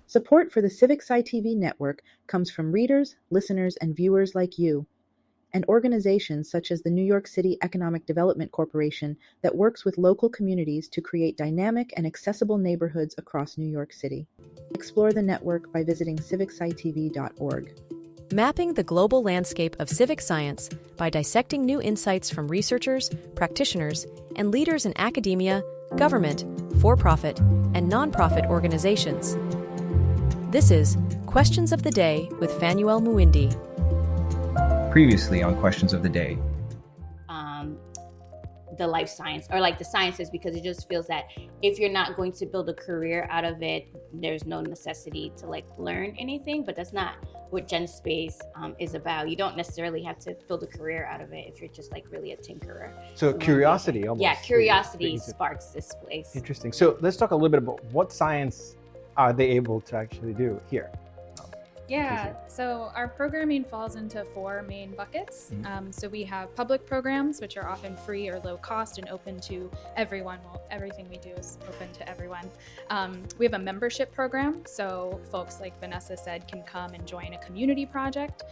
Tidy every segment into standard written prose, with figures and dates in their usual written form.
Support for the CivicSciTV network comes from readers, listeners, and viewers like you, and organizations such as the New York City Economic Development Corporation that works with local communities to create dynamic and accessible neighborhoods across New York City. Explore the network by visiting CivicSciTV.org. Mapping the global landscape of civic science by dissecting new insights from researchers, practitioners, and leaders in academia, government, for-profit, and nonprofit organizations. This is Questions of the Day with Fanuel Muindi. Previously on Questions of the Day. The life science or like the sciences, because it just feels that if you're not going to build a career out of it, there's no necessity to like learn anything. But that's not what Gen Space is about. You don't necessarily have to build a career out of it if you're just like really a tinkerer. So curiosity almost. Yeah, curiosity sparks this place. Interesting. So let's talk a little bit about what science are they able to actually do here? Yeah, so our programming falls into four main buckets. So we have public programs, which are often free or low cost and open to everyone. Well, everything we do is open to everyone. We have a membership program, so folks, like Vanessa said, can come and join a community project,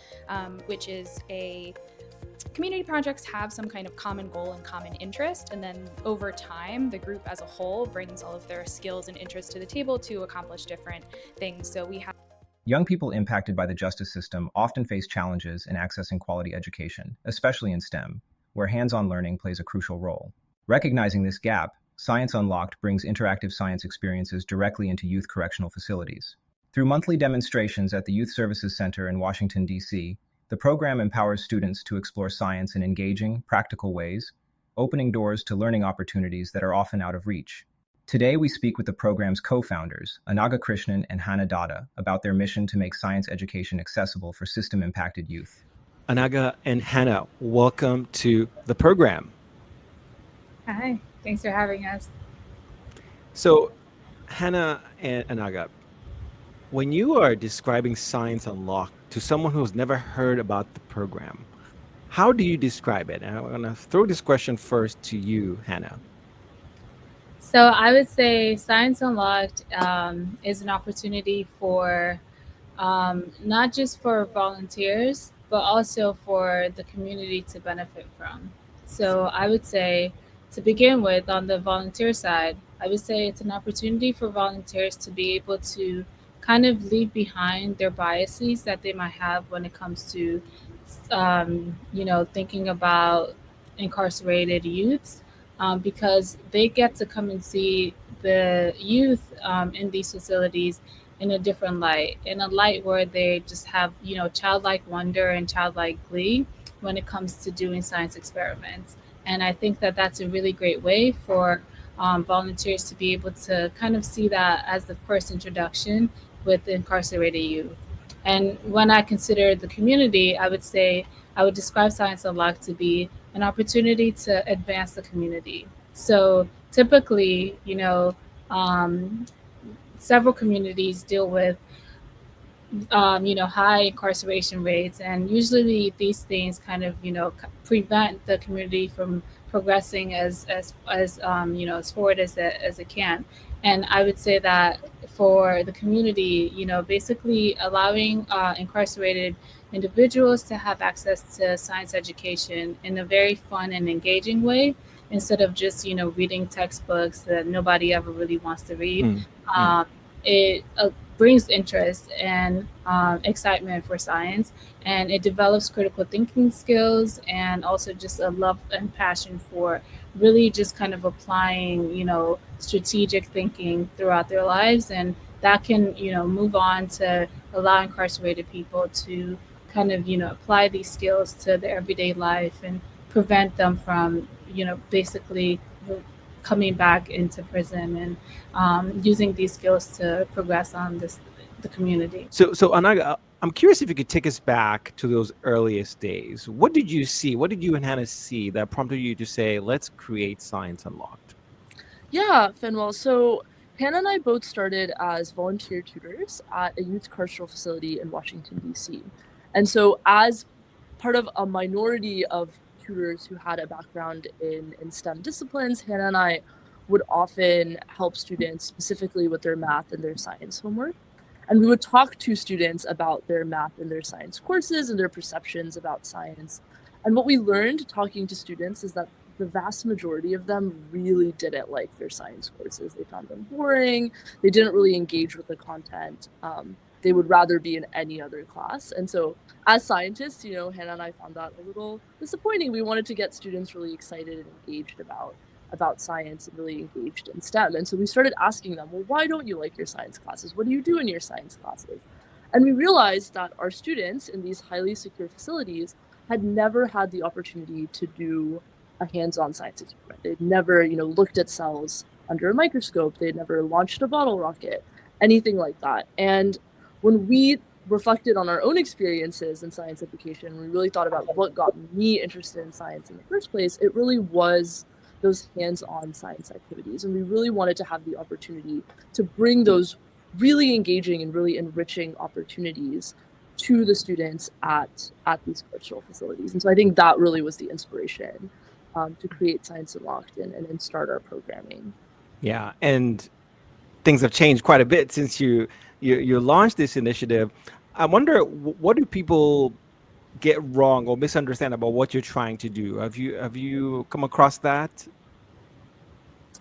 which is community projects have some kind of common goal and common interest, and then over time, the group as a whole brings all of their skills and interests to the table to accomplish different things. So we have Young people impacted by the justice system often face challenges in accessing quality education, especially in STEM, where hands-on learning plays a crucial role. Recognizing this gap, Science Unlocked brings interactive science experiences directly into youth correctional facilities. Through monthly demonstrations at the Youth Services Center in Washington, D.C., the program empowers students to explore science in engaging, practical ways, opening doors to learning opportunities that are often out of reach. Today, we speak with the program's co-founders, Anagha, Krishnan, and Dada, about their mission to make science education accessible for system-impacted youth. Anagha and Hannah, welcome to the program. Hi, thanks for having us. So, Hannah and Anagha, when you are describing Science Unlocked to someone who's never heard about the program, how do you describe it? And I'm going to throw this question first to you, Hannah. So I would say Science Unlocked is an opportunity for not just for volunteers, but also for the community to benefit from. So I would say, to begin with, on the volunteer side, I would say it's an opportunity for volunteers to be able to kind of leave behind their biases that they might have when it comes to, thinking about incarcerated youths. Because they get to come and see the youth in these facilities in a different light, in a light where they just have, childlike wonder and childlike glee when it comes to doing science experiments. And I think that that's a really great way for volunteers to be able to kind of see that as the first introduction with incarcerated youth. And when I consider the community, I would describe Science Unlocked to be an opportunity to advance the community. So typically, several communities deal with, high incarceration rates, and usually these things kind of, prevent the community from progressing as forward as it can. And I would say that for the community, basically allowing incarcerated individuals to have access to science education in a very fun and engaging way, instead of just, reading textbooks that nobody ever really wants to read. It brings interest and excitement for science, and it develops critical thinking skills and also just a love and passion for really just kind of applying, strategic thinking throughout their lives. And that can, move on to allow incarcerated people to kind of, apply these skills to their everyday life and prevent them from, basically coming back into prison and using these skills to progress on the community. So Anagha, I'm curious if you could take us back to those earliest days. What did you see? What did you and Hannah see that prompted you to say, let's create Science Unlocked? Yeah, Fanuel. So Hannah and I both started as volunteer tutors at a youth correctional facility in Washington, D.C. And so as part of a minority of tutors who had a background in STEM disciplines, Hannah and I would often help students specifically with their math and their science homework. And we would talk to students about their math and their science courses and their perceptions about science. And what we learned talking to students is that the vast majority of them really didn't like their science courses. They found them boring. They didn't really engage with the content. They would rather be in any other class. And so as scientists, Hannah and I found that a little disappointing. We wanted to get students really excited and engaged about science and really engaged in STEM. And so we started asking them, well, why don't you like your science classes? What do you do in your science classes? And we realized that our students in these highly secure facilities had never had the opportunity to do a hands-on science experiment. They'd never, looked at cells under a microscope. They'd never launched a bottle rocket, anything like that. And when we reflected on our own experiences in science education, we really thought about what got me interested in science in the first place. It really was those hands-on science activities. And we really wanted to have the opportunity to bring those really engaging and really enriching opportunities to the students at these cultural facilities. And so I think that really was the inspiration to create Science Unlocked and start our programming. Yeah, and things have changed quite a bit since you launched this initiative. I wonder, what do people get wrong or misunderstand about what you're trying to do? Have you come across that,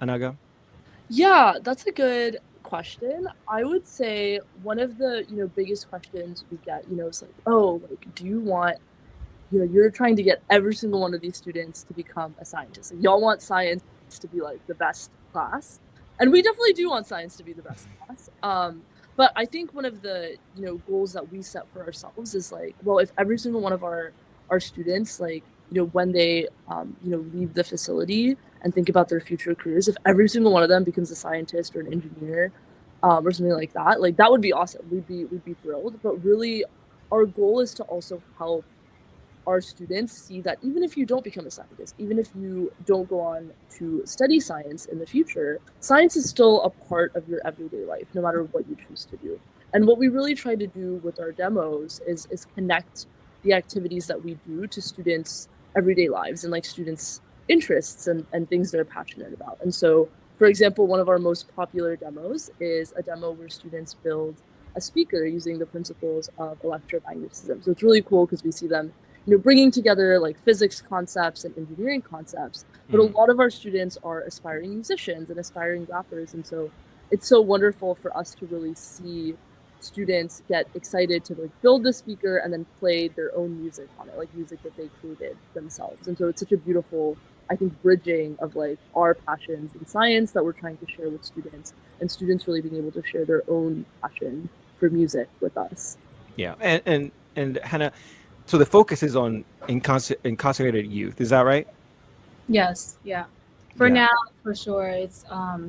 Anagha? Yeah, that's a good question. I would say one of the biggest questions we get, is like, oh, like, do you want, you're trying to get every single one of these students to become a scientist. Like, y'all want science to be like the best class, and we definitely do want science to be the best class. But I think one of the goals that we set for ourselves is like, well, if every single one of our students, like, when they leave the facility and think about their future careers, if every single one of them becomes a scientist or an engineer or something like that would be awesome. We'd be thrilled. But really, our goal is to also help our students see that even if you don't become a scientist, even if you don't go on to study science in the future, science is still a part of your everyday life, no matter what you choose to do. And what we really try to do with our demos is connect the activities that we do to students' everyday lives and like students' interests and things they're passionate about. And so, for example, one of our most popular demos is a demo where students build a speaker using the principles of electromagnetism. So it's really cool because we see them bringing together like physics concepts and engineering concepts, but a lot of our students are aspiring musicians and aspiring rappers. And so it's so wonderful for us to really see students get excited to like build the speaker and then play their own music on it, like music that they created themselves. And so it's such a beautiful, I think, bridging of like our passions in science that we're trying to share with students, and students really being able to share their own passion for music with us. Yeah, and Hannah, so the focus is on incarcerated youth, is that right? Yes, yeah. For now, for sure, it's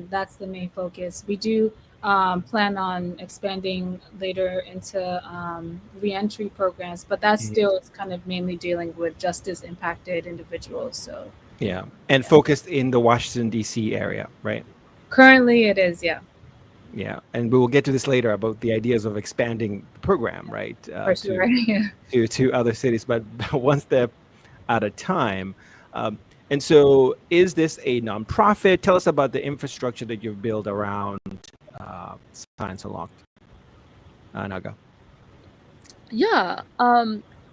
that's the main focus. We do plan on expanding later into reentry programs, but that still is kind of mainly dealing with justice impacted individuals. So and focused in the Washington D.C. area, right? Currently, it is, yeah. Yeah, and we will get to this later about the ideas of expanding the program, right? For sure, to other cities, but one step at a time. And so, is this a nonprofit? Tell us about the infrastructure that you've built around Science Unlocked, Anagha. Yeah.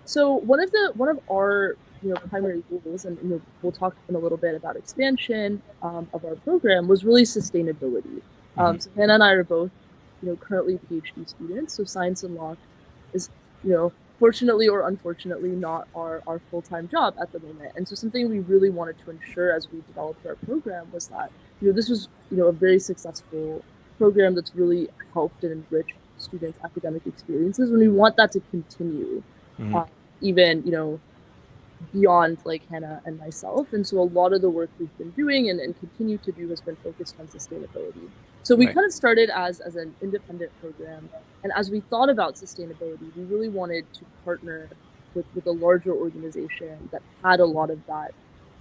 So one of our primary goals, and we'll talk in a little bit about expansion of our program, was really sustainability. So Hannah and I are both, currently PhD students. So Science Unlocked is, fortunately or unfortunately, not our full-time job at the moment. And so something we really wanted to ensure as we developed our program was that, this was, a very successful program that's really helped and enriched students' academic experiences. And we want that to continue, even, beyond like Hannah and myself. And so a lot of the work we've been doing and continue to do has been focused on sustainability. So we kind of started as an independent program. And as we thought about sustainability, we really wanted to partner with a larger organization that had a lot of that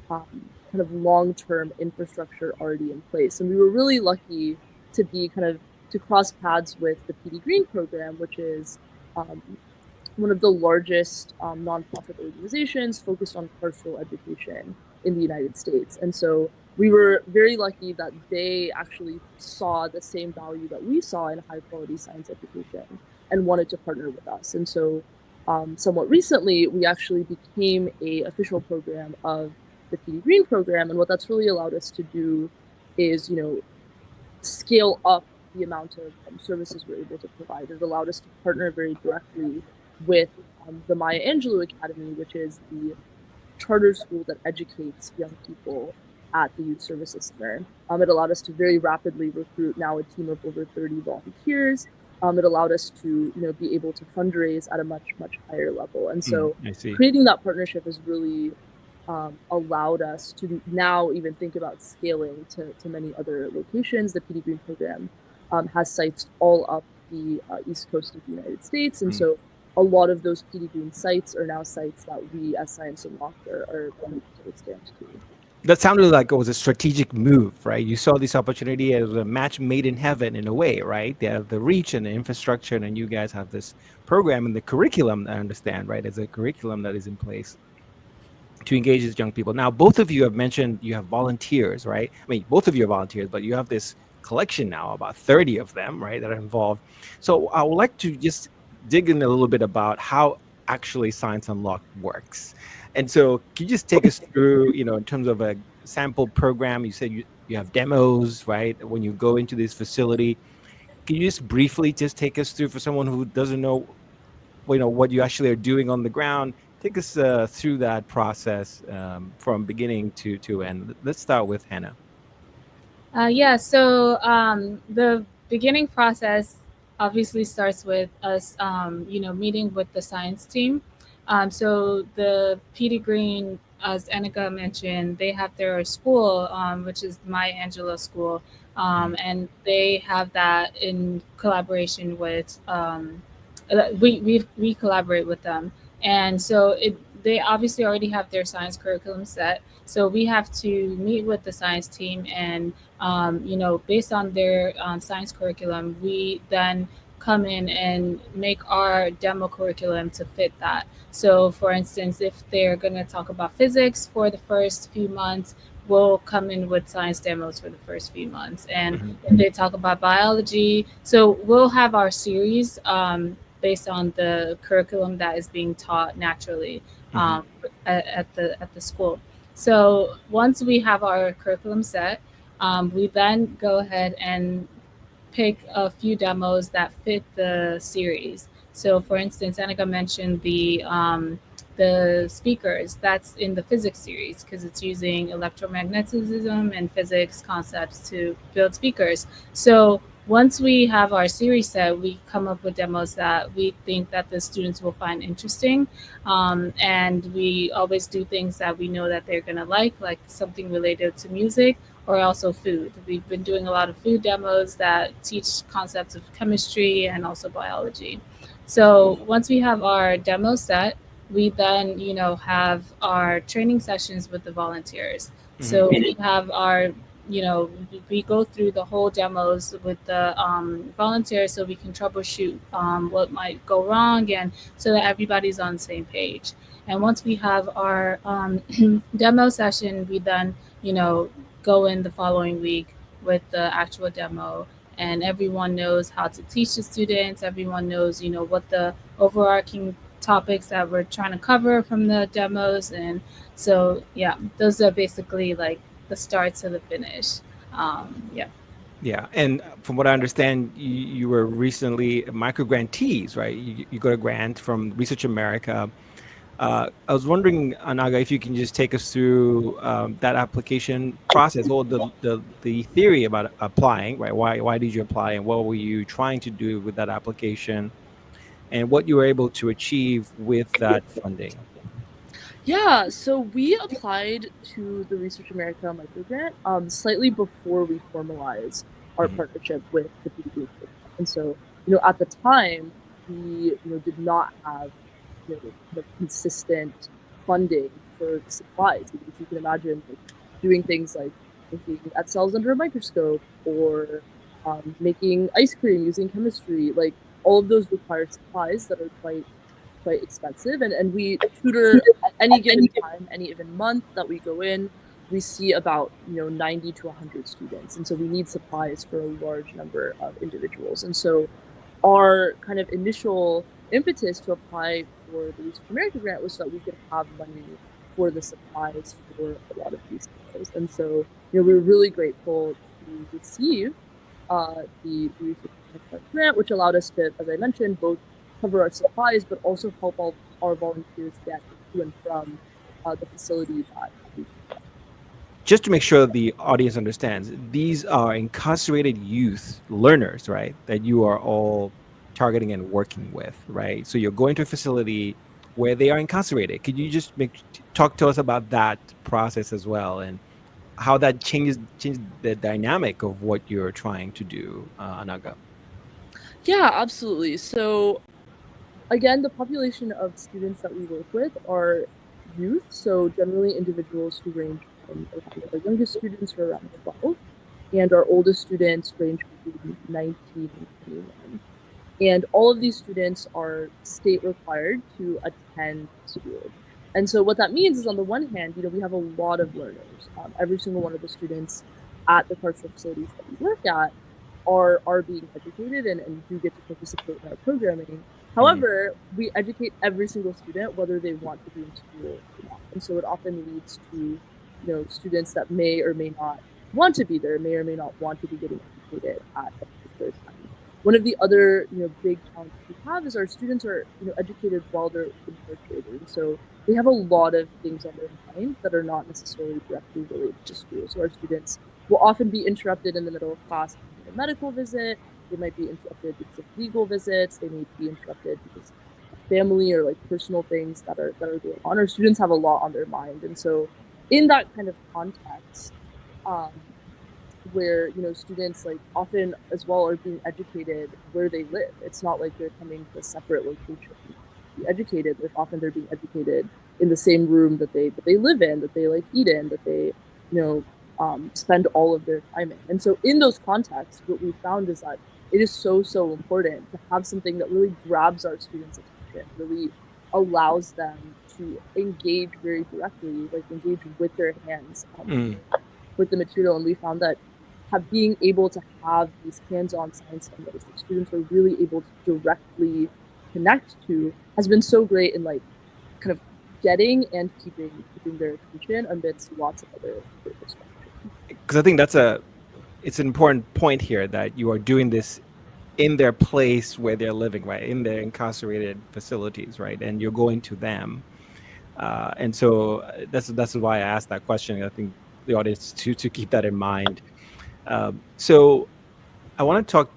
kind of long-term infrastructure already in place. And we were really lucky to be to cross paths with the PD Green program, which is one of the largest nonprofit organizations focused on carceral education in the United States. And so we were very lucky that they actually saw the same value that we saw in high quality science education and wanted to partner with us. And so somewhat recently, we actually became a official program of the PD Green program. And what that's really allowed us to do is, scale up the amount of services we're able to provide. It allowed us to partner very directly with the Maya Angelou Academy, which is the charter school that educates young people at the Youth Services Center. It allowed us to very rapidly recruit now a team of over 30 volunteers. It allowed us to be able to fundraise at a much higher level. And so creating that partnership has really allowed us to now even think about scaling to many other locations. The PD Green program has sites all up the east coast of the United States. And so a lot of those PD Green sites are now sites that we as Science Unlocked are going to expand to. That sounded like it was a strategic move, right? You saw this opportunity as a match made in heaven in a way, right? They have the reach and the infrastructure, and you guys have this program and the curriculum, I understand, right? As a curriculum that is in place to engage these young people. Now, both of you have mentioned you have volunteers, right? I mean, both of you are volunteers, but you have this collection now, about 30 of them, right, that are involved. So I would like to just dig in a little bit about how actually Science Unlocked works. And so can you just take us through, in terms of a sample program, you said you have demos, right? When you go into this facility, can you just briefly just take us through, for someone who doesn't know, what you actually are doing on the ground? Take us through that process from beginning to end. Let's start with Hannah. So the beginning process obviously starts with us, meeting with the science team. So the PD Green, as Anagha mentioned, they have their school, which is Maya Angelou School, and they have that in collaboration with. We collaborate with them, and so they obviously already have their science curriculum set. So we have to meet with the science team, and based on their science curriculum, we then come in and make our demo curriculum to fit that. So for instance, if they're going to talk about physics for the first few months, we'll come in with science demos for the first few months. And if they talk about biology, so we'll have our series based on the curriculum that is being taught naturally at the school. So once we have our curriculum set, we then go ahead and pick a few demos that fit the series. So for instance, Anagha mentioned the speakers. That's in the physics series because it's using electromagnetism and physics concepts to build speakers. So once we have our series set, we come up with demos that we think that the students will find interesting. And we always do things that we know that they're going to like something related to music or also food. We've been doing a lot of food demos that teach concepts of chemistry and also biology. So once we have our demo set, we then, have our training sessions with the volunteers. So we have our we go through the whole demos with the volunteers so we can troubleshoot what might go wrong and so that everybody's on the same page. And once we have our demo session, we then, go in the following week with the actual demo, and everyone knows how to teach the students. Everyone knows, what the overarching topics that we're trying to cover from the demos. And so, those are basically like the start to the finish. Yeah, and from what I understand, you were recently micro-grantees, right? You got a grant from Research America. I was wondering, Anagha, if you can just take us through that application process or the theory about applying, right? Why did you apply, and what were you trying to do with that application, and what you were able to achieve with that funding? Yeah, so we applied to the Research America microgrant slightly before we formalized our partnership with the PD Green program. And so, at the time, we did not have the consistent funding for supplies. Because you can imagine doing things like looking at cells under a microscope or making ice cream using chemistry. Like all of those require supplies that are quite expensive, and we tutor at any given time, any given month that we go in. we see about 90 to 100 students, and so we need supplies for a large number of individuals. And so our kind of initial impetus to apply for the Research America grant was so that we could have money for the supplies for a lot of these things. And so we were really grateful to receive the Research America grant, which allowed us to, as I mentioned, both cover our supplies but also help all our volunteers get to and from the facility that we Just to make sure the audience understands, these are incarcerated youth learners, right? That you are all targeting and working with, right? So you're going to a facility where they are incarcerated. Could you just talk to us about that process as well, and how that changed the dynamic of what you're trying to do, Anagha? Yeah, absolutely. So again, the population of students that we work with are youth, so generally individuals who range from around our youngest students are around 12, and our oldest students range between 19 and 21. And all of these students are state required to attend school. And so what that means is, on the one hand, we have a lot of learners. Every single one of the students at the carceral facilities that we work at are being educated and do get to participate in our programming. However, we educate every single student whether they want to be in school or not. And so it often leads to students that may or may not want to be there, may or may not want to be getting educated at a particular time. One of the other big challenges we have is our students are educated while they're incarcerated. And so they have a lot of things on their mind that are not necessarily directly related to school. So our students will often be interrupted in the middle of class for a medical visit. They might be interrupted because of legal visits. They may be interrupted because of family or like personal things that are going on. Our students have a lot on their mind. And so in that kind of context, where students like often as well are being educated where they live. It's not like they're coming to a separate location to be educated. Like often they're being educated in the same room that they live in, that they like eat in, that they spend all of their time in. And so in those contexts, what we found is that it is so important to have something that really grabs our students' attention, really allows them to engage very directly, like engage with their hands with the material. And we found that being able to have these hands-on science demos that students are really able to directly connect to has been so great in like kind of getting and keeping their attention amidst lots of other perspectives. Because I think it's an important point here that you are doing this in their place where they're living, right? In their incarcerated facilities, right? And you're going to them. And so that's why I asked that question. I think the audience to keep that in mind. So I want to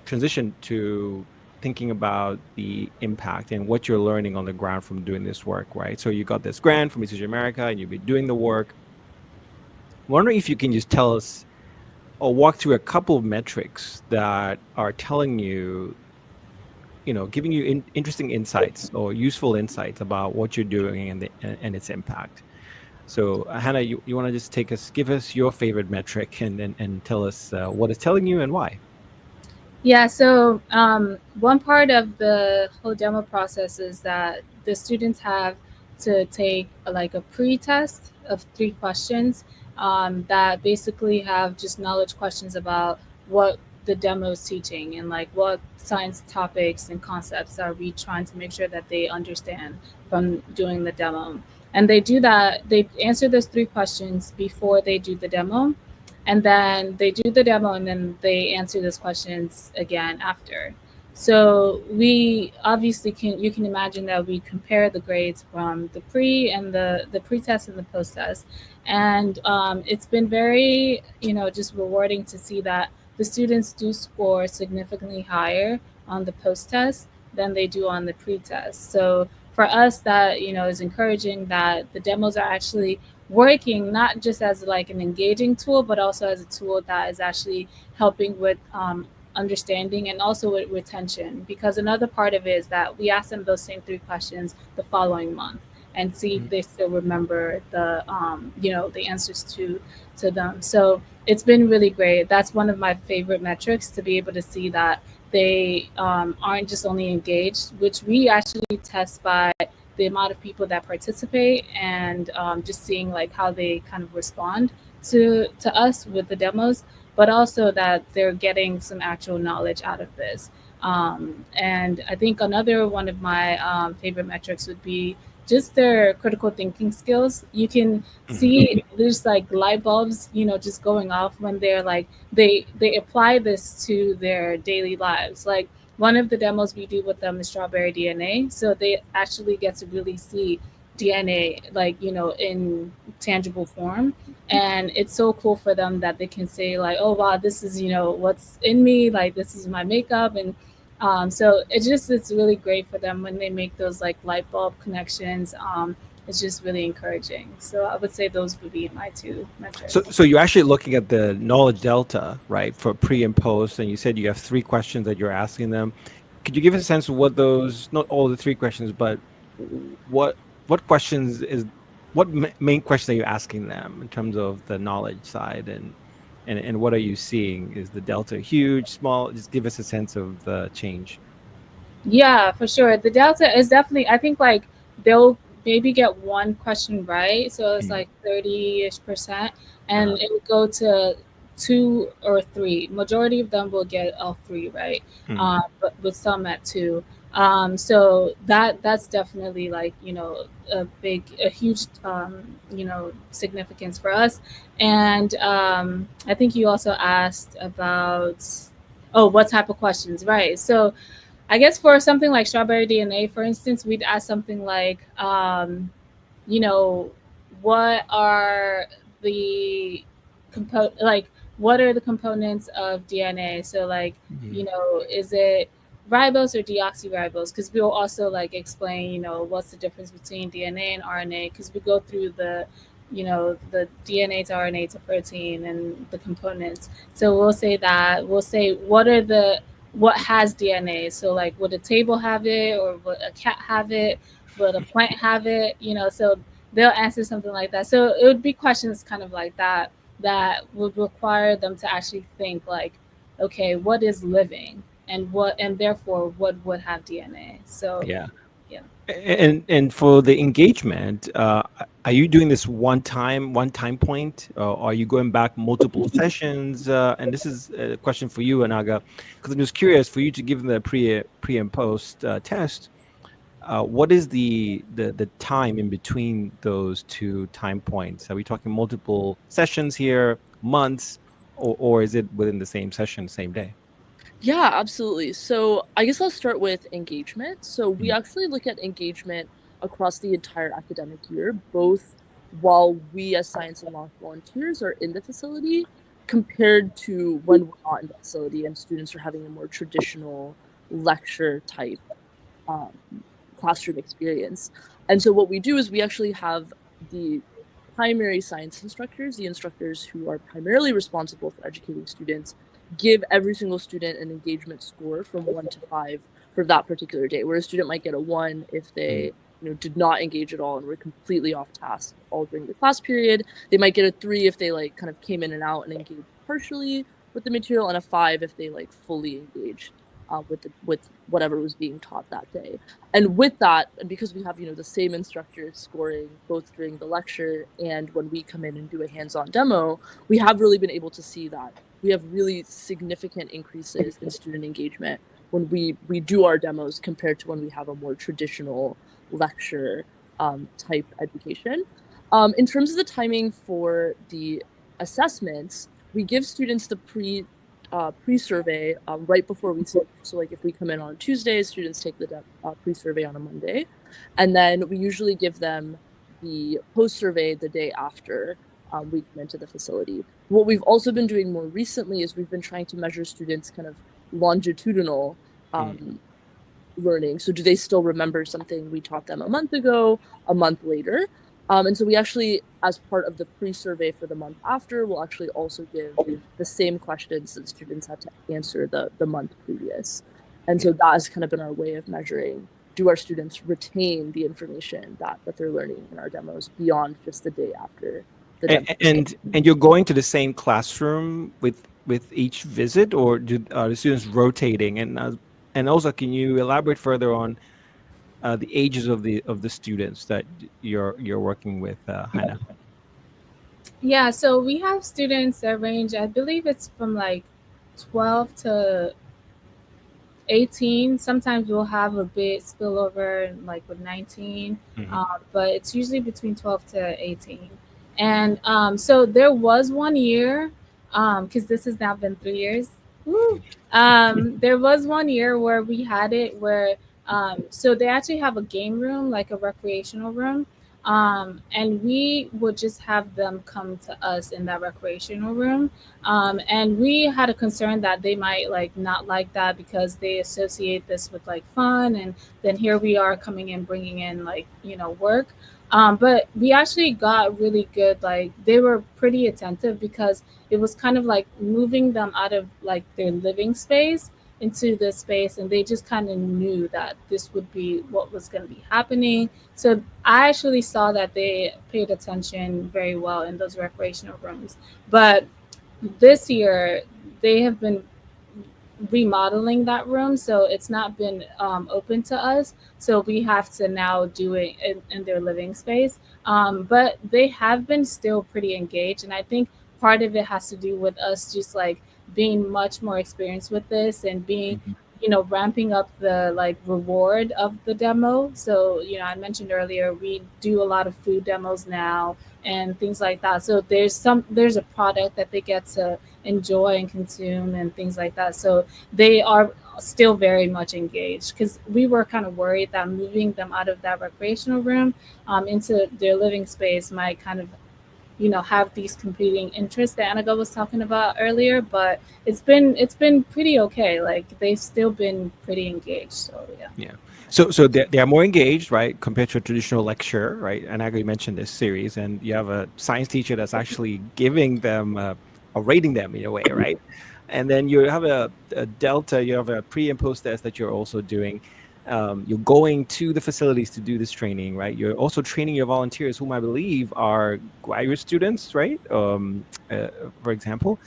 transition to thinking about the impact and what you're learning on the ground from doing this work, right? So you got this grant from Research America and you've been doing the work. I'm wondering if you can just tell us or walk through a couple of metrics that are telling you, giving you interesting insights or useful insights about what you're doing and its impact. So Hannah, you want to just give us your favorite metric and tell us what it's telling you and why. Yeah, so one part of the whole demo process is that the students have to take like a pre-test of 3 questions that basically have just knowledge questions about what the demo is teaching and like what science topics and concepts are we trying to make sure that they understand from doing the demo. And they do that, they answer those 3 questions before they do the demo. And then they do the demo and then they answer those questions again after. So we obviously you can imagine that we compare the grades from the pre and the pre-test and the post-test. And it's been very, just rewarding to see that the students do score significantly higher on the post-test than they do on the pre-test. So for us, that, is encouraging that the demos are actually working not just as like an engaging tool, but also as a tool that is actually helping with understanding and also with retention. Because another part of it is that we ask them those same 3 questions the following month and see if they still remember the the answers to them. So it's been really great. That's one of my favorite metrics, to be able to see that they aren't just only engaged, which we actually test by the amount of people that participate, and just seeing like how they kind of respond to us with the demos, but also that they're getting some actual knowledge out of this. And I think another one of my favorite metrics would be just their critical thinking skills. You can see there's like light bulbs, just going off when they're like, they apply this to their daily lives. Like one of the demos we do with them is strawberry DNA. So they actually get to really see DNA, like, in tangible form. And it's so cool for them that they can say like, oh, wow, this is, what's in me, like this is my makeup. And so it's really great for them when they make those like light bulb connections. It's just really encouraging. So I would say those would be my two metrics. So you're actually looking at the knowledge delta, right, for pre and post, and you said you have 3 questions that you're asking them. Could you give us a sense of what those, not all the 3 questions, but what questions what main question are you asking them in terms of the knowledge side, and what are you seeing? Is the delta huge, small? Just give us a sense of the change. Yeah, for sure. The delta is definitely, I think like they'll maybe get 1 question right. So it's like 30-ish%, and it will go to 2 or 3. Majority of them will get all 3 right, but with some at 2. So that's definitely like, a huge, significance for us. And I think you also asked about, what type of questions, right? So I guess for something like strawberry DNA, for instance, we'd ask something like, what are the what are the components of DNA? So like, is it ribose or deoxyribose? Because we'll also like explain, what's the difference between DNA and RNA, because we go through the DNA to RNA to protein and the components. So we'll say what has DNA? So like, would a table have it, or would a cat have it? Would a plant have it? So they'll answer something like that. So it would be questions kind of like that would require them to actually think like, okay, what is living, and therefore what would have DNA? So yeah. And for the engagement, are you doing this one time point, or are you going back multiple sessions? And this is a question for you, Anagha, because I'm just curious for you to give them the pre and post test. What is the time in between those 2 time points? Are we talking multiple sessions here, months, or is it within the same session, same day? Yeah, absolutely. So I guess I'll start with engagement. So we actually look at engagement across the entire academic year, both while we as Science Unlocked volunteers are in the facility, compared to when we're not in the facility and students are having a more traditional lecture type classroom experience. And so what we do is we actually have the primary science instructors, the instructors who are primarily responsible for educating students, give every single student an engagement score from 1 to 5 for that particular day, where a student might get a 1 if they did not engage at all and were completely off task all during the class period. They might get a 3 if they like kind of came in and out and engaged partially with the material, and a 5 if they like fully engaged with whatever was being taught that day. And with that, and because we have the same instructors scoring both during the lecture and when we come in and do a hands-on demo, we have really been able to see that we have really significant increases in student engagement when we do our demos compared to when we have a more traditional lecture type education. In terms of the timing for the assessments, we give students the pre-survey right before we sit. So like if we come in on Tuesdays, students take the pre-survey on a Monday, and then we usually give them the post-survey the day after we come into the facility. What we've also been doing more recently is we've been trying to measure students' kind of longitudinal learning. So do they still remember something we taught them a month ago, a month later? And so we actually, as part of the pre-survey for the month after, we'll actually also give the same questions that students had to answer the month previous. And so that has kind of been our way of measuring, do our students retain the information that they're learning in our demos beyond just the day after the demo? And you're going to the same classroom with each visit, or are the students rotating? And also, can you elaborate further on the ages of the students that you're working with, Hannah? Yeah, so we have students that range, I believe it's from like 12 to 18. Sometimes we'll have a bit spillover like with 19, but it's usually between 12 to 18. And so there was one year, because this has now been 3 years. Woo! There was one year where we had it where, so they actually have a game room, like a recreational room. And we would just have them come to us in that recreational room. And we had a concern that they might like not like that because they associate this with like fun, and then here we are coming in bringing in like work. But we actually got really good, like they were pretty attentive because it was kind of like moving them out of like their living space into the space, and they just kind of knew that this would be what was going to be happening. So I actually saw that they paid attention very well in those recreational rooms. But this year they have been remodeling that room, so it's not been open to us, so we have to now do it in their living space. But they have been still pretty engaged, and I think part of it has to do with us just like being much more experienced with this and being ramping up the like reward of the demo. So I mentioned earlier we do a lot of food demos now and things like that, so there's a product that they get to enjoy and consume and things like that. So they are still very much engaged, because we were kind of worried that moving them out of that recreational room into their living space might kind of have these competing interests that Anagha was talking about earlier. But it's been pretty okay. Like they've still been pretty engaged. So yeah. So they are more engaged, right, compared to a traditional lecture, right? Anagha, you mentioned this series, and you have a science teacher that's actually giving them or rating them in a way, right? And then you have a delta, you have a pre and post test that you're also doing. You're going to the facilities to do this training, right? You're also training your volunteers, whom I believe are graduate students, right? For example,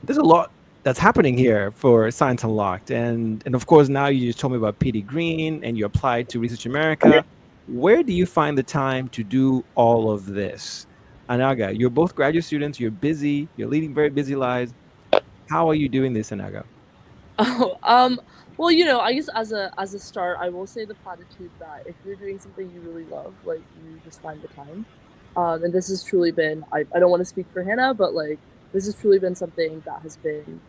there's a lot that's happening here for Science Unlocked. And of course, now you just told me about PD Green and you applied to Research America. Where do you find the time to do all of this? Anagha, you're both graduate students, you're busy, you're leading very busy lives. How are you doing this, Anagha? Well, I guess as a start, I will say the platitude that if you're doing something you really love, like you just find the time. And this has truly been, I don't want to speak for Hannah, but like this has truly been something that has been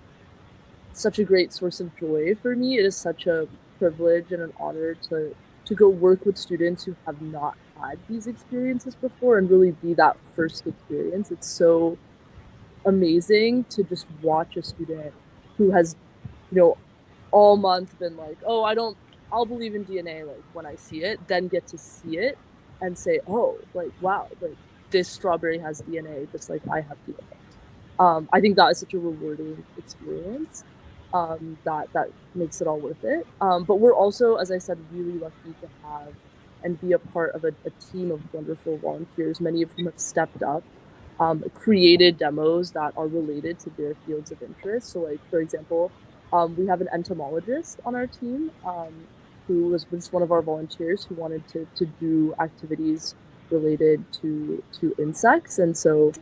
such a great source of joy for me. It is such a privilege and an honor to go work with students who have not had these experiences before and really be that first experience. It's so amazing to just watch a student who has, all month been like, oh, I'll believe in DNA like when I see it, then get to see it and say, oh, like, wow, like this strawberry has DNA just like I have DNA. I think that is such a rewarding experience that makes it all worth it. But we're also, as I said, really lucky to have and be a part of a team of wonderful volunteers, many of whom have stepped up, created demos that are related to their fields of interest. So like, for example, we have an entomologist on our team who was just one of our volunteers who wanted to do activities related to insects. And so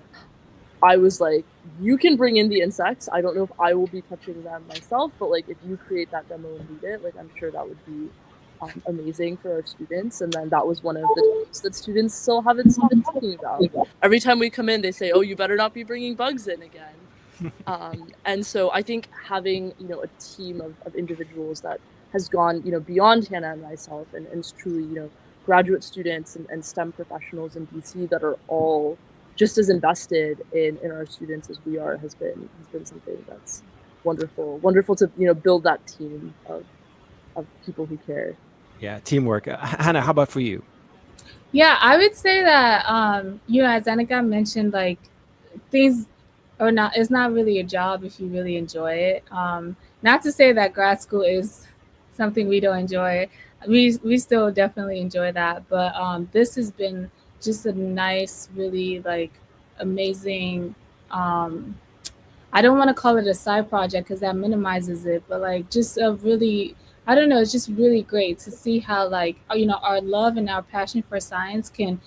I was like, you can bring in the insects. I don't know if I will be touching them myself, but like if you create that demo and lead it, like I'm sure that would be amazing for our students. And then that was one of the demos that students still haven't stopped talking about. Every time we come in, they say, oh, you better not be bringing bugs in again. And so I think having, a team of individuals that has gone, beyond Hannah and myself and is truly, graduate students and STEM professionals in DC that are all just as invested in our students as we are has been something that's wonderful to, build that team of people who care. Yeah, teamwork. Hannah, how about for you? Yeah, I would say that, as Anagha mentioned, like things or not, it's not really a job if you really enjoy it. Not to say that grad school is something we don't enjoy. We still definitely enjoy that, but this has been just a nice, really like amazing. I don't want to call it a side project because that minimizes it, but like just a really I don't know, it's just really great to see how, like, our love and our passion for science can,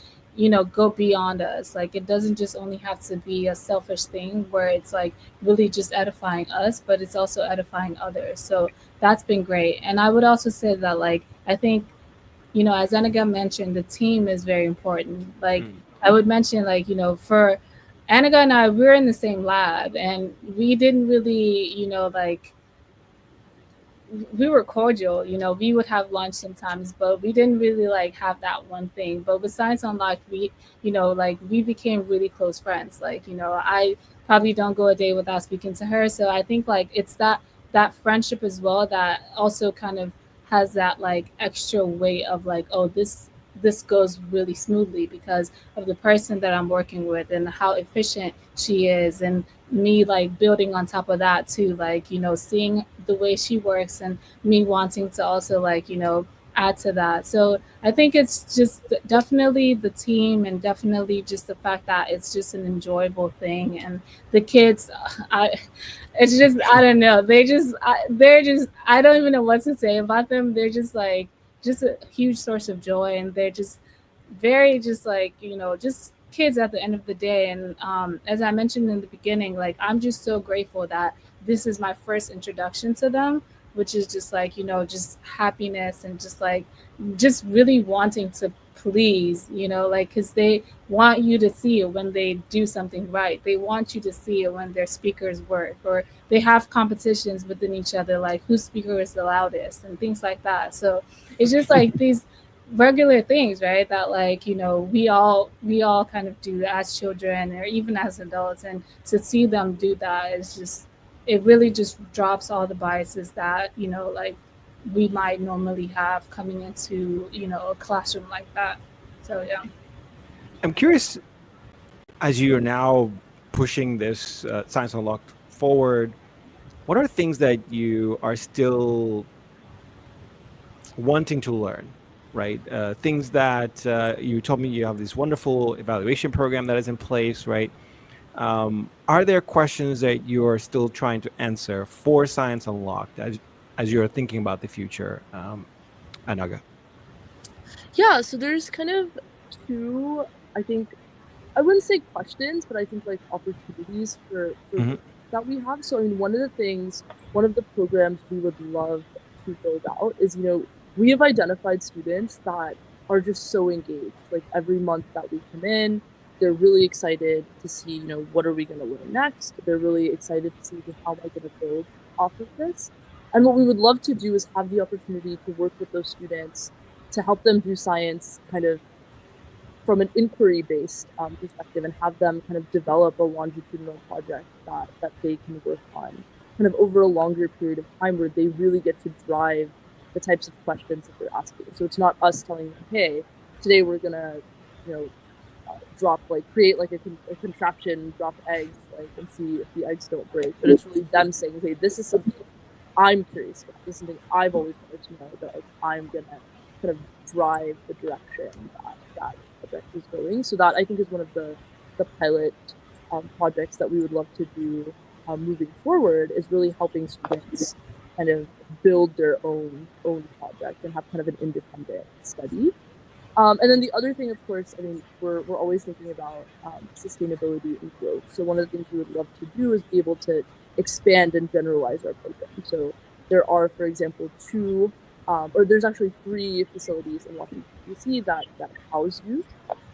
go beyond us. Like, it doesn't just only have to be a selfish thing where it's like really just edifying us, but it's also edifying others. So that's been great. And I would also say that, like, I think, as Anagha mentioned, the team is very important. Like, I would mention, like, for Anagha and I, we're in the same lab, and we didn't really, like, we were cordial. We would have lunch sometimes, but we didn't really like have that one thing. But with Science Unlocked, we, like, we became really close friends. Like, I probably don't go a day without speaking to her. So I think, like, it's that friendship as well that also kind of has that, like, extra weight of, like, oh, this goes really smoothly because of the person that I'm working with and how efficient she is, and me, like, building on top of that too, like, seeing the way she works and me wanting to also, like, add to that. So I think it's just definitely the team, and definitely just the fact that it's just an enjoyable thing. And the kids, it's just, I don't know, they're just, I don't even know what to say about them. They're just like, just a huge source of joy, and they're just very, just like, just kids at the end of the day. And as I mentioned in the beginning, like, I'm just so grateful that this is my first introduction to them, which is just like, just happiness, and just like, just really wanting to please, like, because they want you to see it when they do something right. They want you to see it when their speakers work, or they have competitions within each other, like whose speaker is the loudest and things like that. So it's just like these regular things, right, that, like, we all kind of do as children or even as adults. And to see them do that is just, it really just drops all the biases that, like, we might normally have coming into, a classroom like that. So yeah. I'm curious, as you are now pushing this Science Unlocked forward, what are things that you are still wanting to learn, right? Things that you told me you have this wonderful evaluation program that is in place, right? Are there questions that you're still trying to answer for Science Unlocked as you're thinking about the future, Anagha? Yeah, so there's kind of two, I think, I wouldn't say questions, but I think like opportunities for that we have. So I mean, one of the programs we would love to build out is, we have identified students that are just so engaged. Like, every month that we come in, they're really excited to see, what are we going to learn next? They're really excited to see, how am I going to build off of this? And what we would love to do is have the opportunity to work with those students to help them do science kind of from an inquiry-based perspective, and have them kind of develop a longitudinal project that they can work on kind of over a longer period of time, where they really get to drive the types of questions that they're asking. So it's not us telling them, hey, today we're gonna, create like a contraption, drop eggs, like, and see if the eggs don't break. But it's really them saying, okay, this is something I'm curious about. This is something I've always wanted to know, that, like, I'm gonna kind of drive the direction that project is going. So that, I think, is one of the pilot projects that we would love to do moving forward, is really helping students kind of build their own project and have kind of an independent study. And then the other thing, of course, I mean, we're always thinking about sustainability and growth. So one of the things we would love to do is be able to expand and generalize our program. So there are, for example, there's actually 3 facilities in Washington, D.C. that house youth.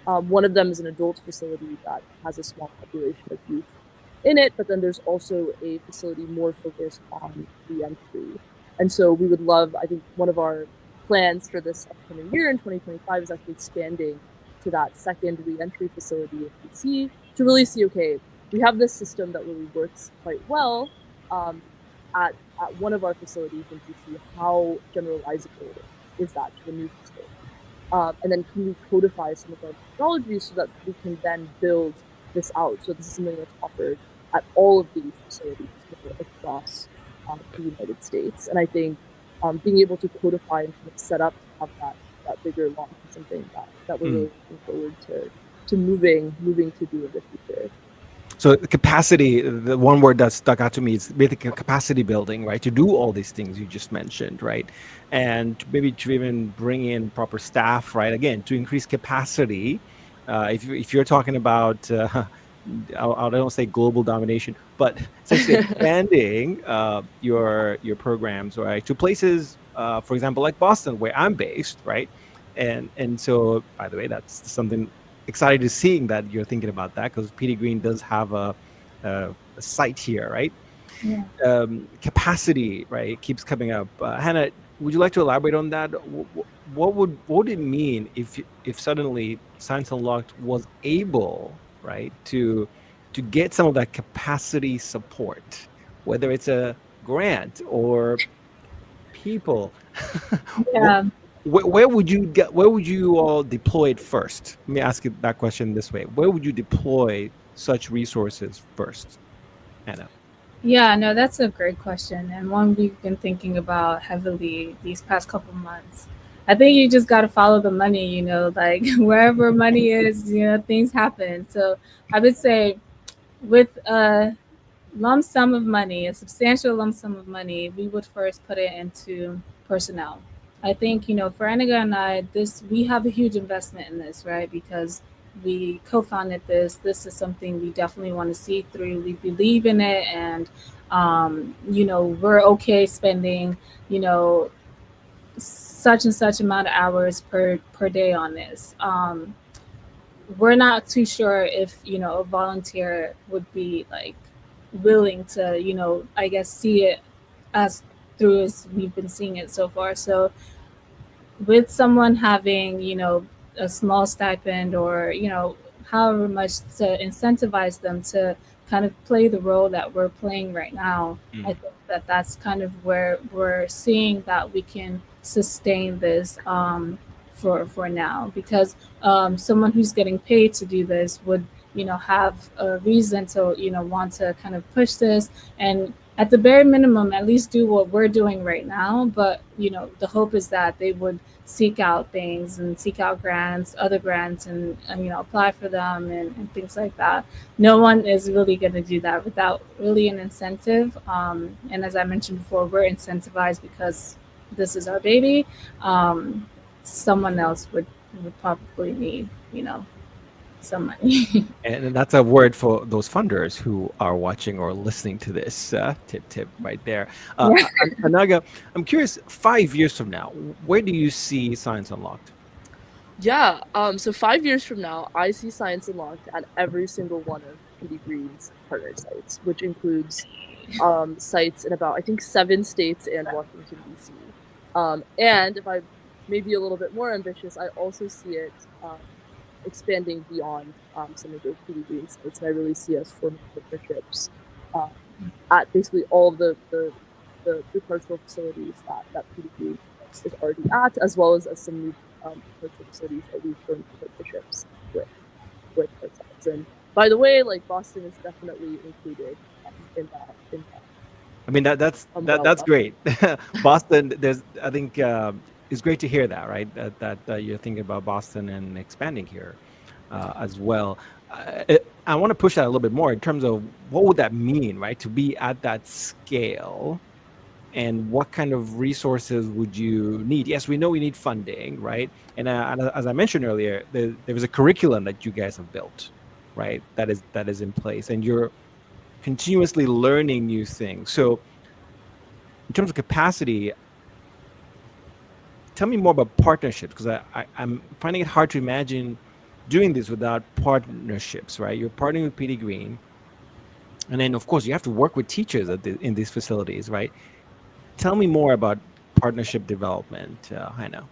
One of them is an adult facility that has a small population of youth in it, but then there's also a facility more focused on reentry. And so we would love, I think one of our plans for this upcoming year in 2025 is actually expanding to that second reentry facility in DC to really see, okay, we have this system that really works quite well at one of our facilities in DC. How generalizable is that to the new facility? And then can we codify some of our technologies so that we can then build this out? So this is something that's offered at all of these facilities across the United States. And I think being able to codify and kind of set up to have that bigger launch is something that we're really looking forward to moving to do in the future. So capacity, the one word that stuck out to me is basically capacity building, right? To do all these things you just mentioned, right? And maybe to even bring in proper staff, right? Again, to increase capacity. If you're talking about, I don't say global domination, but essentially expanding your programs, right, to places, for example, like Boston, where I'm based, right? And so, by the way, that's something excited to seeing that you're thinking about that, because PD Green does have a site here, right? Yeah. Capacity, right? It keeps coming up. Hannah, would you like to elaborate on that? What would it mean if suddenly Science Unlocked was able, right, to get some of that capacity support, whether it's a grant or people? Yeah. Where would you get? Where would you all deploy it first? Let me ask you that question this way: where would you deploy such resources first, Anna? Yeah, no, that's a great question, and one we've been thinking about heavily these past couple months. I think you just got to follow the money, like wherever money is, things happen. So I would say with a lump sum of money, a substantial lump sum of money, we would first put it into personnel. I think, for Anagha and I, we have a huge investment in this, right? Because we co-founded this. This is something we definitely want to see through. We believe in it, and we're okay spending, such and such amount of hours per day on this. We're not too sure if a volunteer would be like willing to I guess see it as through as we've been seeing it so far. So with someone having a small stipend, or however much, to incentivize them to kind of play the role that we're playing right now, I think that's kind of where we're seeing that we can sustain this for now, because someone who's getting paid to do this would have a reason to want to kind of push this, and at the bare minimum at least do what we're doing right now. But the hope is that they would seek out things and seek out other grants, and apply for them, and things like that. No one is really going to do that without really an incentive, and as I mentioned before, we're incentivized because this is our baby. Someone else would probably need some money. And that's a word for those funders who are watching or listening to this. Tip right there. Anagha, I'm curious, 5 years from now, where do you see Science Unlocked? Yeah, so 5 years from now, I see Science Unlocked at every single one of PD Green's partner sites, which includes sites in about, I think, 7 states and Washington, D.C. And if I may be a little bit more ambitious, I also see it expanding beyond some of those PD Green sites, and I really see us forming partnerships at basically all of the cultural facilities that PD Green is already at, as well as some new cultural facilities that we've formed partnerships with our sites. And by the way, like, Boston is definitely included in that. I mean, that's great. Boston, I think it's great to hear that, right? That you're thinking about Boston and expanding here as well. I want to push that a little bit more in terms of what would that mean, right? To be at that scale, and what kind of resources would you need? Yes, we know we need funding, right? And as I mentioned earlier, there was a curriculum that you guys have built, right? That is in place, and you're continuously learning new things. So in terms of capacity, tell me more about partnerships, because I'm finding it hard to imagine doing this without partnerships, right? You're partnering with PD Green, and then of course you have to work with teachers in these facilities, right? Tell me more about partnership development, Hannah.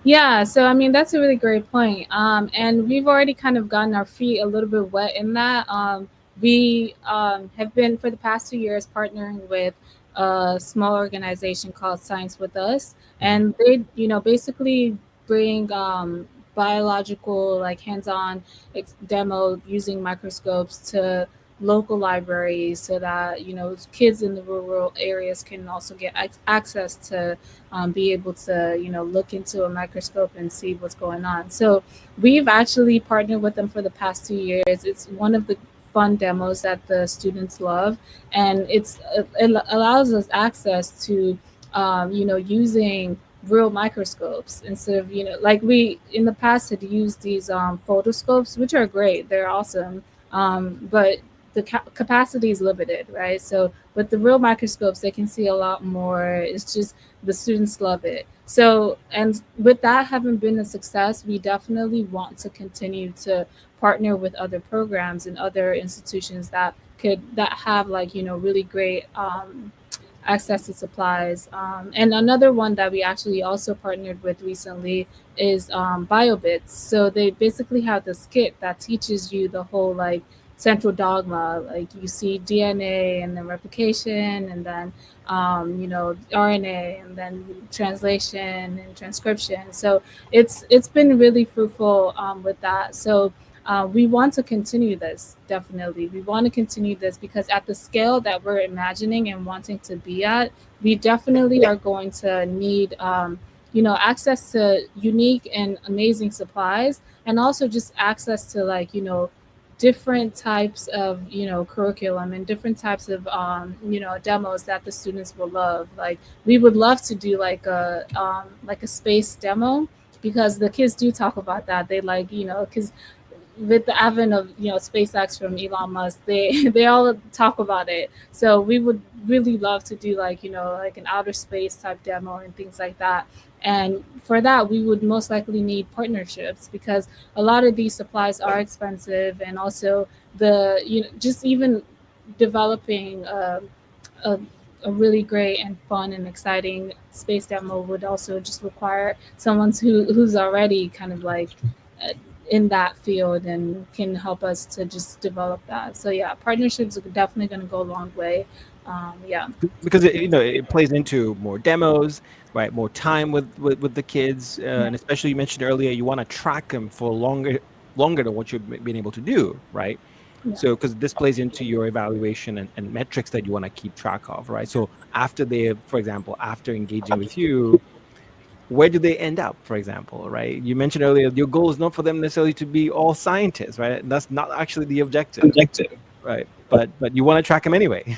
Yeah, so I mean, that's a really great point. And we've already kind of gotten our feet a little bit wet in that. We have been, for the past 2 years, partnering with a small organization called Science With Us, and they basically bring biological, like, hands-on demo using microscopes to local libraries, so that kids in the rural areas can also get access to be able to look into a microscope and see what's going on. So we've actually partnered with them for the past 2 years. It's one of the fun demos that the students love, and it allows us access to using real microscopes instead of like we in the past had used these photoscopes, which are great, they're awesome, but the capacity is limited, right? So with the real microscopes, they can see a lot more. It's just the students love it. So, and with that having been a success, we definitely want to continue to partner with other programs and other institutions that have like really great access to supplies. And another one that we actually also partnered with recently is BioBits. So they basically have this kit that teaches you the whole like central dogma. Like you see DNA and then replication and then RNA and then translation and transcription. So it's been really fruitful with that. So we want to continue this, definitely. We want to continue this because at the scale that we're imagining and wanting to be at, we definitely are going to need, access to unique and amazing supplies, and also just access to like, different types of, curriculum and different types of, demos that the students will love. Like we would love to do like a space demo, because the kids do talk about that. They like, because with the advent of SpaceX from Elon Musk, they all talk about it. So we would really love to do like like an outer space type demo and things like that. And for that, we would most likely need partnerships, because a lot of these supplies are expensive, and also the just even developing a really great and fun and exciting space demo would also just require someone who's already kind of like in that field and can help us to just develop that. So yeah, partnerships are definitely going to go a long way. Yeah, because it plays into more demos, right? More time with the kids, and especially you mentioned earlier you want to track them for longer than what you've been able to do, right? Yeah. So because this plays into your evaluation and metrics that you want to keep track of, right? So after for example, after engaging with you, where do they end up, for example, right? You mentioned earlier your goal is not for them necessarily to be all scientists, right? And that's not actually the objective, right? But you want to track them anyway.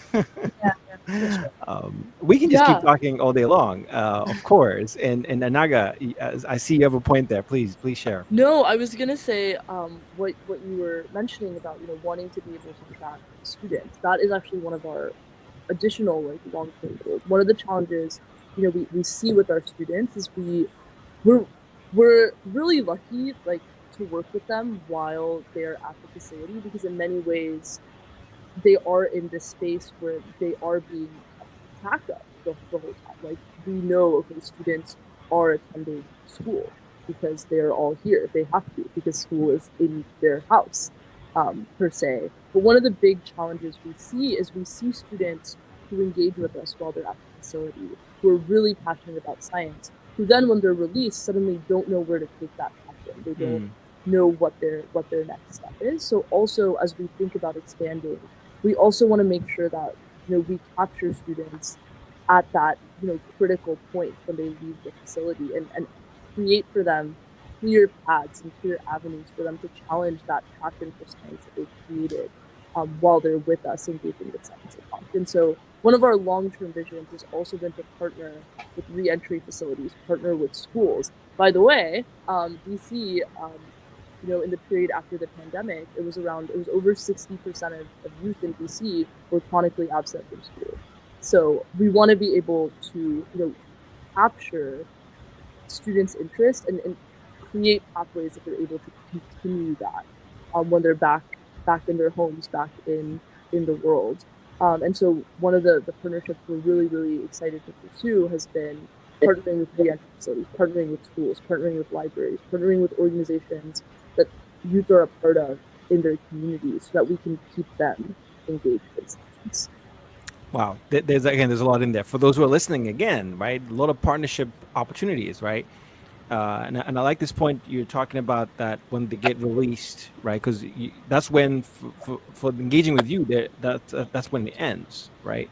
We can just keep talking all day long, of course. And Anagha, I see you have a point there. Please share. No, I was gonna say what you were mentioning about wanting to be able to track students. That is actually one of our additional like long-term goals. One of the challenges we see with our students is we're really lucky like to work with them while they're at the facility, because in many ways they are in this space where they are being tracked up the whole time. Like we know, okay, students are attending school because they're all here. They have to, because school is in their house, per se. But one of the big challenges we see is we see students who engage with us while they're at the facility, who are really passionate about science, who then when they're released suddenly don't know where to take that passion. They don't know what their next step is. So also, as we think about expanding, we also want to make sure that we capture students at that critical point when they leave the facility, and create for them clear paths and clear avenues for them to challenge that passion for science that they've created while they're with us engaging with science and talk. And so one of our long-term visions has also been to partner with re-entry facilities, partner with schools. By the way, DC, in the period after the pandemic, it was over 60% of youth in DC were chronically absent from school. So we want to be able to, capture students' interest and create pathways that they're able to continue that when they're back in their homes, back in the world. And so one of the partnerships we're really, really excited to pursue has been partnering with re-entry facilities, partnering with schools, partnering with libraries, partnering with organizations that youth are a part of in their communities, so that we can keep them engaged in science. Wow, there's a lot in there. For those who are listening, again, right, a lot of partnership opportunities, right? And I like this point you're talking about, that when they get released, right? Because that's when, for engaging with you, that's when it ends, right?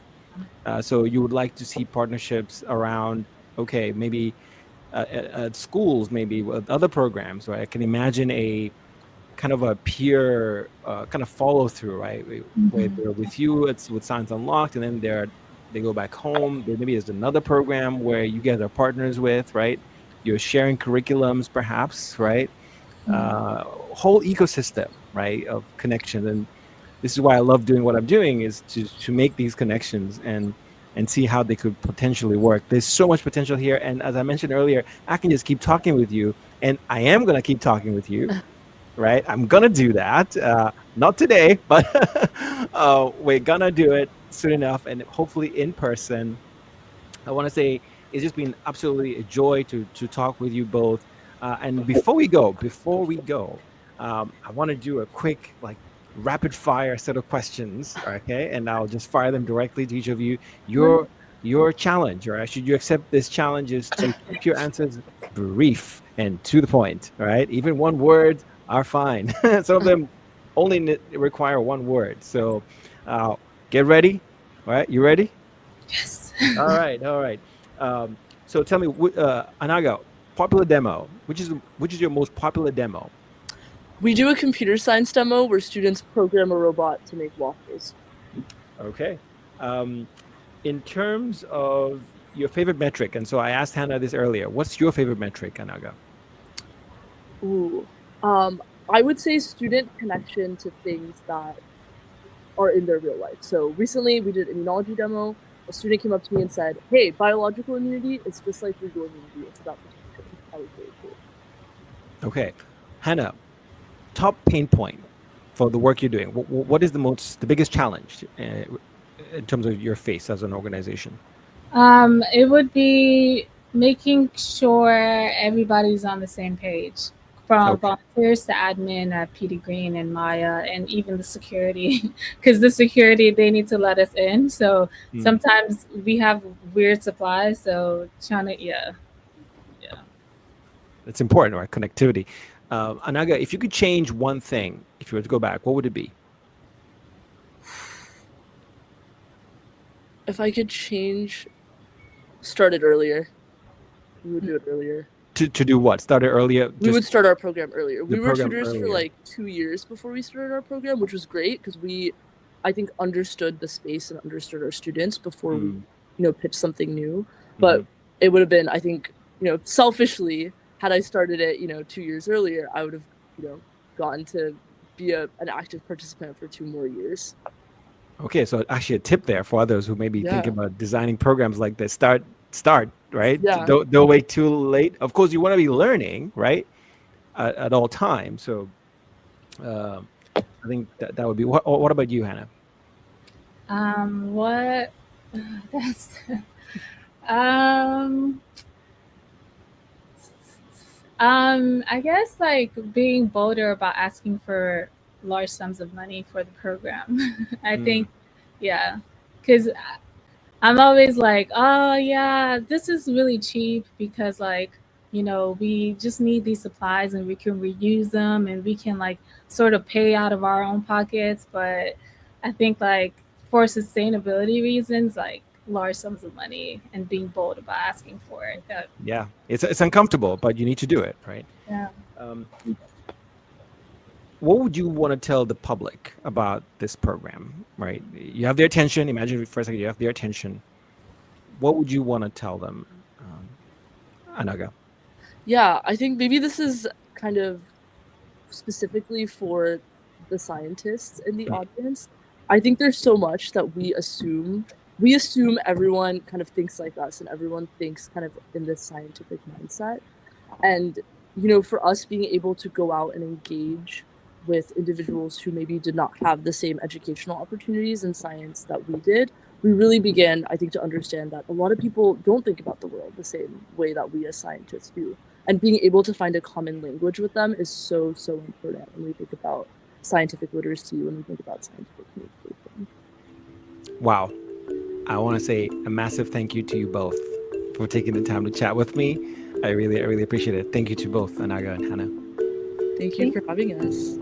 So you would like to see partnerships around, okay, maybe at schools, maybe with other programs, right? I can imagine a kind of a peer kind of follow through, right? Where they're with you, it's with Science Unlocked, and then they go back home. Maybe there's another program where you guys are partners with, right? You're sharing curriculums, perhaps, right? Whole ecosystem, right, of connection. And this is why I love doing what I'm doing, is to make these connections and see how they could potentially work. There's so much potential here. And as I mentioned earlier, I can just keep talking with you, and I am going to keep talking with you, right? I'm going to do that. Not today, but we're going to do it soon enough, and hopefully in person. I want to say it's just been absolutely a joy to talk with you both. And before we go, I want to do a quick, like, rapid fire set of questions, okay? And I'll just fire them directly to each of you. Your challenge, right? Should you accept this challenge, is to keep your answers brief and to the point, right? Even one word are fine. Some of them only require one word. So get ready, all right? You ready? Yes. All right. So tell me, Anagha, popular demo. Which is your most popular demo? We do a computer science demo where students program a robot to make waffles. Okay. In terms of your favorite metric, and so I asked Hannah this earlier, what's your favorite metric, Anagha? Ooh. I would say student connection to things that are in their real life. So recently we did an immunology demo. A student came up to me and said, hey, biological immunity is just like legal immunity. It's about protection. That was really cool. Okay. Hannah, top pain point for the work you're doing. What is the biggest challenge in terms of your face as an organization? It would be making sure everybody's on the same page, from volunteers to admin, PD Green and Maya, and even the security, because the security, they need to let us in. So sometimes we have weird supplies. So trying to, yeah. It's important, right? Connectivity. Anagha, if you could change one thing, if you were to go back, what would it be? If I could change, start it earlier. We would do it earlier. To do what? Start it earlier? We would start our program earlier. We were tutors for like 2 years before we started our program, which was great because we, I think, understood the space and understood our students before we, pitched something new. But it would have been, I think, selfishly, had I started it, 2 years earlier, I would have, gotten to be an active participant for 2 more years. Okay, so actually a tip there for others who may be thinking about designing programs like this. Start, right? Yeah. Don't wait too late. Of course, you want to be learning, right, at all times. So I think that would be. What about you, Hannah? I guess like being bolder about asking for large sums of money for the program. I think, because I'm always like, oh yeah, this is really cheap because like, we just need these supplies and we can reuse them and we can like sort of pay out of our own pockets. But I think like for sustainability reasons, like large sums of money and being bold about asking for it. Yeah, it's uncomfortable, but you need to do it, right? Yeah. What would you want to tell the public about this program, right? You have their attention. Imagine for a second you have their attention. What would you want to tell them, Anagha? Yeah, I think maybe this is kind of specifically for the scientists in the audience. I think there's so much that we assume everyone kind of thinks like us and everyone thinks kind of in this scientific mindset. And, for us being able to go out and engage with individuals who maybe did not have the same educational opportunities in science that we did, we really began, I think, to understand that a lot of people don't think about the world the same way that we as scientists do. And being able to find a common language with them is so, so important when we think about scientific literacy, when we think about scientific communication. Wow. I want to say a massive thank you to you both for taking the time to chat with me. I really appreciate it. Thank you to both Anagha and Hannah. Thank you for having us.